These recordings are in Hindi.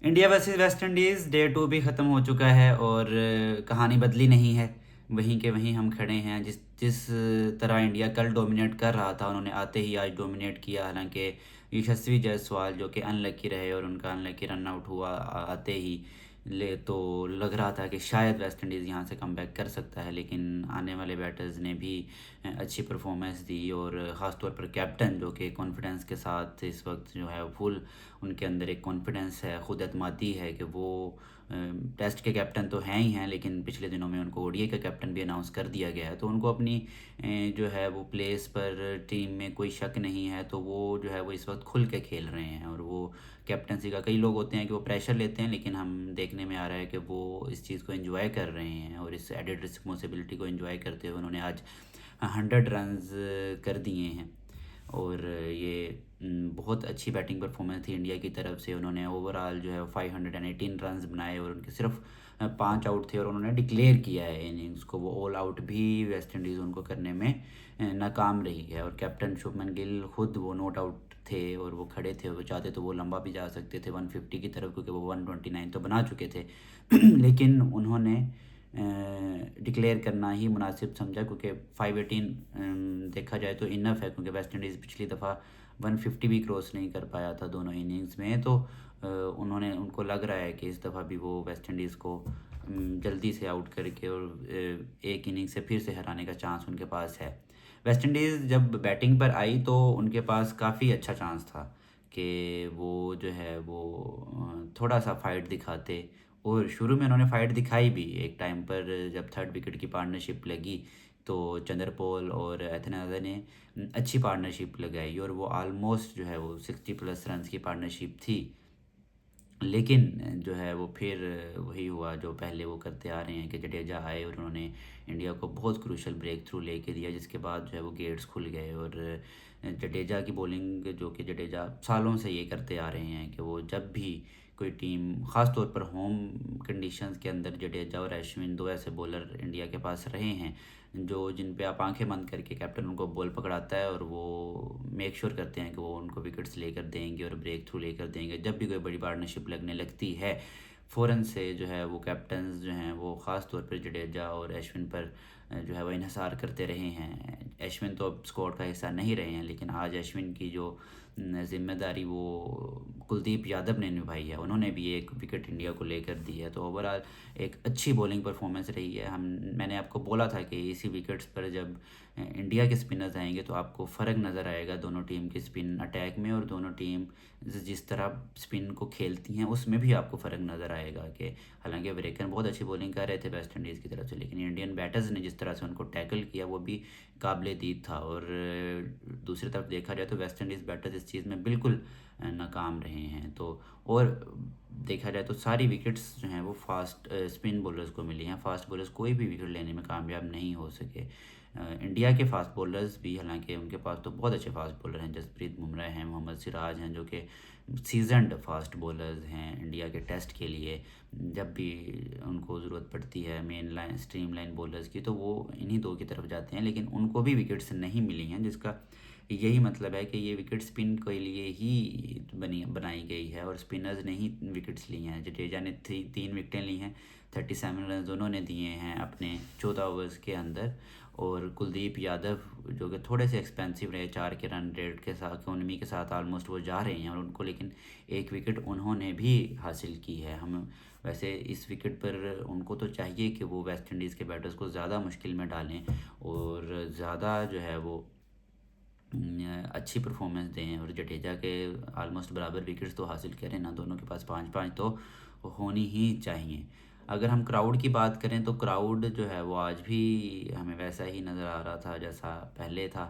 India versus West Indies day 2 भी ख़त्म हो चुका है और कहानी बदली नहीं है। वहीं के वहीं हम खड़े हैं। जिस जिस तरह इंडिया कल डोमिनेट कर रहा था, उन्होंने आते ही आज डोमिनेट किया। हालांकि यशस्वी जायसवाल जो कि अनलकी रहे और उनका अनलकी रन आउट हुआ आते ही, ले तो लग रहा था कि शायद वेस्ट इंडीज़ यहाँ से कमबैक कर सकता है, लेकिन आने वाले बैटर्स ने भी अच्छी परफॉर्मेंस दी। और ख़ास तौर पर कैप्टन जो कि कॉन्फिडेंस के साथ इस वक्त जो है फुल, उनके अंदर एक कॉन्फिडेंस है, खुद एतमादी है कि वो टेस्ट के कैप्टन तो हैं ही हैं, लेकिन पिछले दिनों में उनको ओडीआई का कैप्टन भी अनाउंस कर दिया गया है। तो उनको अपनी जो है वो प्लेस पर टीम में कोई शक नहीं है, तो वो जो है वो इस वक्त खुल के खेल रहे हैं। और वो कैप्टनसी का, कई लोग होते हैं कि वो प्रेशर लेते हैं, लेकिन हम देखने में आ रहा है कि वो इस चीज़ को एंजॉय कर रहे हैं और इस एडेड रिस्पॉन्सिबिलिटी को एंजॉय करते हुए उन्होंने आज 100 रन्स कर दिए हैं। और ये बहुत अच्छी बैटिंग परफॉर्मेंस थी इंडिया की तरफ से। उन्होंने ओवरऑल जो है 518 रन्स बनाए और उनके सिर्फ 5 आउट थे, और उन्होंने डिक्लेयर किया है इनिंग्स को। वो ऑल आउट भी वेस्ट इंडीज़ उनको करने में नाकाम रही है। और कैप्टन शुभमन गिल खुद वो नॉट आउट थे और वो खड़े थे, और वो चाहते तो वो लंबा भी जा सकते थे 150 की तरफ, क्योंकि वो 129 तो बना चुके थे। लेकिन उन्होंने डिक्लेयर करना ही मुनासिब समझा, क्योंकि 518 देखा जाए तो इनफ है, क्योंकि वेस्ट इंडीज़ पिछली दफ़ा 150 भी क्रॉस नहीं कर पाया था दोनों इनिंग्स में। तो उनको लग रहा है कि इस दफ़ा भी वो वेस्ट इंडीज़ को जल्दी से आउट करके और एक इनिंग से फिर से हराने का चांस उनके पास है। वेस्ट इंडीज़ जब बैटिंग पर आई तो उनके पास काफ़ी अच्छा चांस था कि वो जो है वो थोड़ा सा फाइट दिखाते। और शुरू में उन्होंने फाइट दिखाई भी एक टाइम पर, जब थर्ड विकेट की पार्टनरशिप लगी तो चंद्रपोल और एथनाजा ने अच्छी पार्टनरशिप लगाई, और वो आलमोस्ट जो है वो 60+ रन्स की पार्टनरशिप थी। लेकिन जो है वो फिर वही हुआ जो पहले वो करते आ रहे हैं कि जडेजा आए और उन्होंने इंडिया को बहुत क्रूशल ब्रेक थ्रू लेके दिया, जिसके बाद जो है वो गेट्स खुल गए। और जडेजा की बॉलिंग, जो कि जडेजा सालों से ये करते आ रहे हैं कि वो जब भी कोई टीम, ख़ास तौर पर होम कंडीशंस के अंदर, जडेजा और अश्विन दो ऐसे बॉलर इंडिया के पास रहे हैं जो, जिन पे आप आंखें बंद करके कैप्टन उनको बॉल पकड़ाता है और वो मेक श्योर करते हैं कि वो उनको विकेट्स लेकर देंगे और ब्रेक थ्रू लेकर देंगे। जब भी कोई बड़ी पार्टनरशिप लगने लगती है, फ़ौरन से जो है वो कैप्टन्स जो हैं वो ख़ास तौर पर जडेजा और अश्विन पर जो है वो इन्हिसार करते रहे हैं। अश्विन तो अब स्क्वाड का हिस्सा नहीं रहे हैं, लेकिन आज अश्विन की जो ज़िम्मेदारी वो कुलदीप यादव ने निभाई है। उन्होंने भी एक विकेट इंडिया को लेकर दी है। तो ओवरऑल एक अच्छी बॉलिंग परफॉर्मेंस रही है। मैंने आपको बोला था कि इसी विकेट्स पर जब इंडिया के स्पिनर्स आएंगे तो आपको फ़र्क नज़र आएगा दोनों टीम के स्पिन अटैक में, और दोनों टीम जिस तरह स्पिन को खेलती हैं उसमें भी आपको फ़र्क नज़र आएगा। कि हालांकि ब्रेकन बहुत अच्छी बॉलिंग कर रहे थे वेस्ट इंडीज़ की तरफ से, लेकिन इंडियन बैटर्स ने जिस तरह से उनको टैकल किया वो भी काबिल दीद था। और दूसरी तरफ देखा जाए तो वेस्ट इंडीज़ बैटर्स इस चीज़ में बिल्कुल नाकाम रहे हैं। तो और देखा जाए तो सारी विकेट्स जो हैं वो फास्ट स्पिन बॉलर्स को मिली हैं। फास्ट बॉलर्स कोई भी विकेट लेने में कामयाब नहीं हो सके। इंडिया के फास्ट बॉलर्स भी, हालांकि उनके पास तो बहुत अच्छे फास्ट बॉलर हैं, जसप्रीत बुमराह हैं, मोहम्मद सिराज हैं, जो कि सीजनड फास्ट बॉलर्स हैं इंडिया के टेस्ट के लिए। जब भी उनको ज़रूरत पड़ती है main line stream line bowlers की, तो वो इन्हीं दो की तरफ जाते हैं, लेकिन उनको भी विकेट्स नहीं मिली हैं, जिसका यही मतलब है कि ये विकेट स्पिन के लिए ही बनाई गई है, और स्पिनर्स ने ही विकेट्स ली हैं। जडेजा ने 3 विकेटें ली हैं, 37 रन दोनों ने दिए हैं अपने 14 ओवर्स के अंदर। और कुलदीप यादव जो कि थोड़े से एक्सपेंसिव रहे, 4 के रन रेट के साथ, इकोनॉमी के साथ ऑलमोस्ट वो जा रहे हैं, और उनको लेकिन एक विकेट उन्होंने भी हासिल की है। हम वैसे इस विकेट पर उनको तो चाहिए कि वो वेस्ट इंडीज़ के बैटर्स को ज़्यादा मुश्किल में डालें और ज़्यादा जो है वो अच्छी परफॉर्मेंस दें। और जडेजा के आलमोस्ट बराबर विकेट्स तो हासिल करें ना, दोनों के पास 5-5 तो होनी ही चाहिए। अगर हम क्राउड की बात करें तो क्राउड जो है वो आज भी हमें वैसा ही नज़र आ रहा था जैसा पहले था।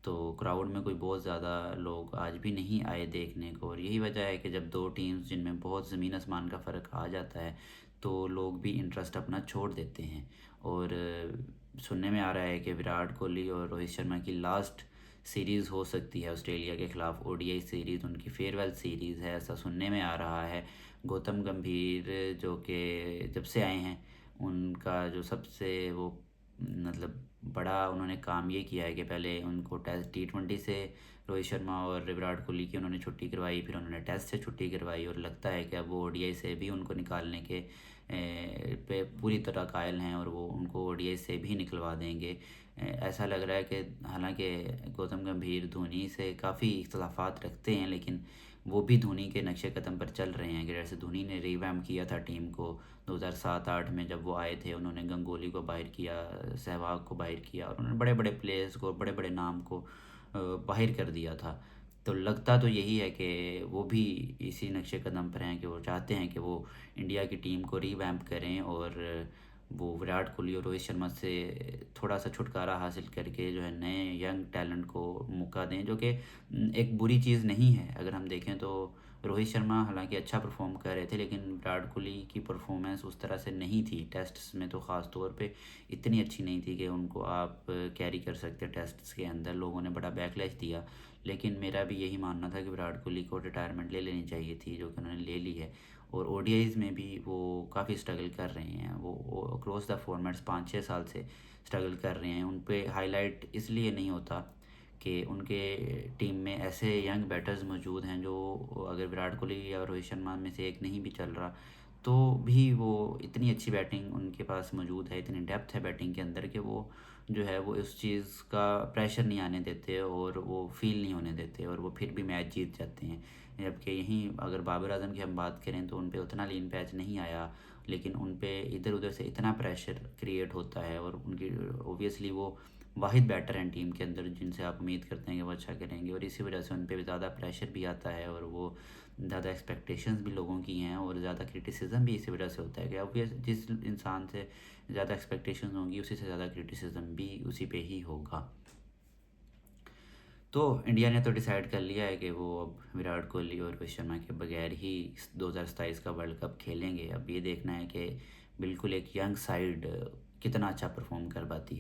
तो क्राउड में कोई बहुत ज़्यादा लोग आज भी नहीं आए देखने को, और यही वजह है कि जब दो टीम्स जिनमें बहुत ज़मीन आसमान का फ़र्क आ जाता है तो लोग भी इंटरेस्ट अपना छोड़ देते हैं। और सुनने में आ रहा है कि विराट कोहली और रोहित शर्मा की लास्ट सीरीज़ हो सकती है ऑस्ट्रेलिया के ख़िलाफ़, ओडीआई सीरीज़, उनकी फेयरवेल सीरीज़ है, ऐसा सुनने में आ रहा है। गौतम गंभीर जो कि जब से आए हैं उनका जो सबसे वो मतलब बड़ा उन्होंने काम ये किया है कि पहले उनको टेस्ट T20 से रोहित शर्मा और विराट कोहली की उन्होंने छुट्टी करवाई, फिर उन्होंने टेस्ट से छुट्टी करवाई, और लगता है कि अब वो ओडीआई से भी उनको निकालने के पे पूरी तरह कायल हैं, और वो उनको ओडीआई से भी निकलवा देंगे। ऐसा लग रहा है कि हालांकि गौतम गंभीर धोनी से काफ़ी इख्तलाफात रखते हैं, लेकिन वो भी धोनी के नक्शे कदम पर चल रहे हैं। कि जैसे धोनी ने रिवैम्प किया था टीम को 2007-8 में, जब वो आए थे, उन्होंने गंगोली को बाहर किया, सहवाग को बाहर किया, और उन्होंने बड़े बड़े प्लेयर्स को, बड़े बड़े नाम को बाहर कर दिया था। तो लगता तो यही है कि वो भी इसी नक्शे कदम पर हैं कि वो चाहते हैं कि वो इंडिया की टीम को रिवैम्प करें, और वो विराट कोहली और रोहित शर्मा से थोड़ा सा छुटकारा हासिल करके जो है नए यंग टैलेंट को मौका दें, जो कि एक बुरी चीज़ नहीं है। अगर हम देखें तो रोहित शर्मा हालांकि अच्छा परफॉर्म कर रहे थे, लेकिन विराट कोहली की परफॉर्मेंस उस तरह से नहीं थी, टेस्ट्स में तो ख़ास तौर पे इतनी अच्छी नहीं थी कि उनको आप कैरी कर सकते। टेस्ट्स के अंदर लोगों ने बड़ा बैकलैश दिया, लेकिन मेरा भी यही मानना था कि विराट कोहली को रिटायरमेंट ले लेनी चाहिए थी, जो कि उन्होंने ले ली है। और ओडीआईज़ में भी वो काफ़ी स्ट्रगल कर रहे हैं, वो अक्रॉस द फॉर्मेट्स 5-6 साल से स्ट्रगल कर रहे हैं। उन पे हाईलाइट इसलिए नहीं होता कि उनके टीम में ऐसे यंग बैटर्स मौजूद हैं जो, अगर विराट कोहली या रोहित शर्मा में से एक नहीं भी चल रहा तो भी वो इतनी अच्छी बैटिंग उनके पास मौजूद है, इतनी डेप्थ है बैटिंग के अंदर कि वो जो है वो उस चीज़ का प्रेशर नहीं आने देते, और वो फील नहीं होने देते, और वो फिर भी मैच जीत जाते हैं। जबकि यहीं अगर बाबर आजम की हम बात करें तो उन पे उतना लीन पैच नहीं आया, लेकिन उन पे इधर उधर से इतना प्रेशर क्रिएट होता है, और उनकी ओबियसली वो वाहिद बैटर हैं टीम के अंदर जिनसे आप उम्मीद करते हैं कि वो अच्छा करेंगे, और इसी वजह से उन पे ज़्यादा प्रेशर भी आता है, और वो ज़्यादा एक्सपेक्टेशंस भी लोगों की हैं, और ज़्यादा क्रिटिसिज्म भी इसी वजह से होता है कि ऑब्वियस जिस इंसान से ज़्यादा एक्सपेक्टेशंस होंगी उसी से ज़्यादा क्रिटिसिज्म भी उसी पे ही होगा। तो इंडिया ने तो डिसाइड कर लिया है कि वो अब विराट कोहली और रोहित शर्मा के बगैर ही 2027 का वर्ल्ड कप खेलेंगे। अब ये देखना है कि बिल्कुल एक यंग साइड कितना अच्छा परफॉर्म कर पाती है।